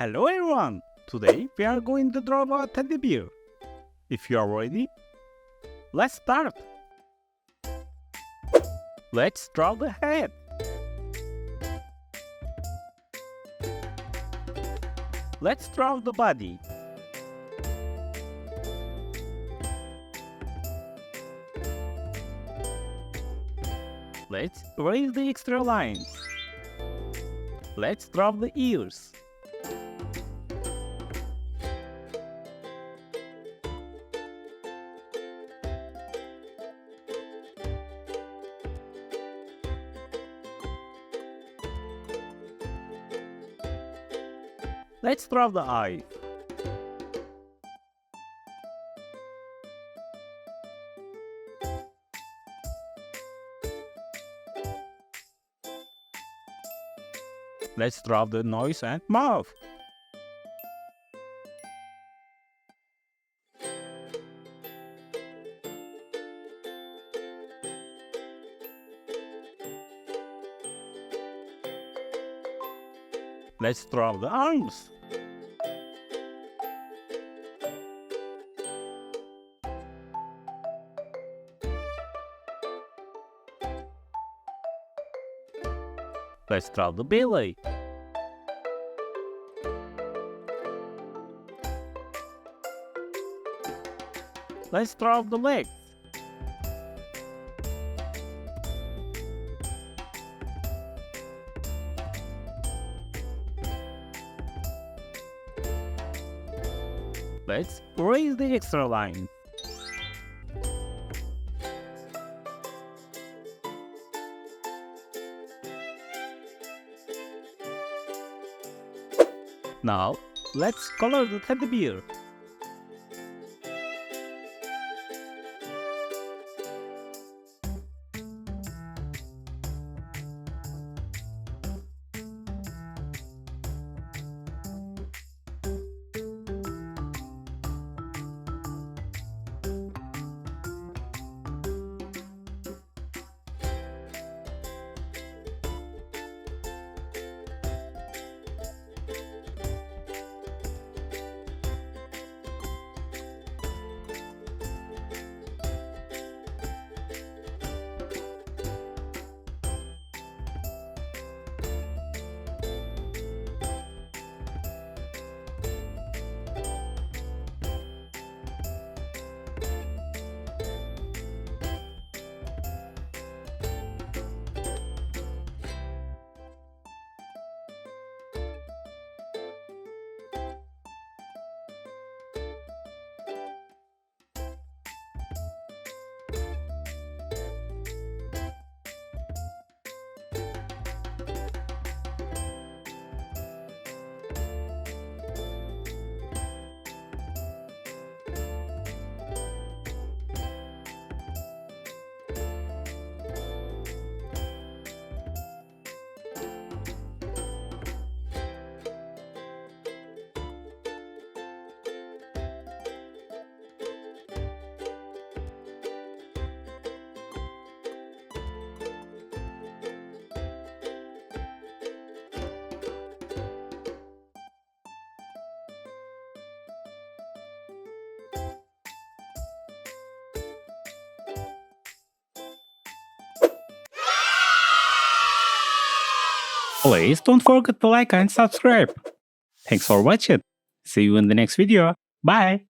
Hello everyone! Today we are going to draw a teddy bear. If you are ready, let's start! Let's draw the head. Let's draw the body. Let's erase the extra lines. Let's draw the ears. Let's draw the eyes. Let's draw the nose and mouth. Let's draw the arms. Let's draw the belly. Let's draw the legs. Let's erase the extra line. Now, let's color the teddy bear. Please don't forget to like and subscribe. Thanks for watching. See you in the next video. Bye.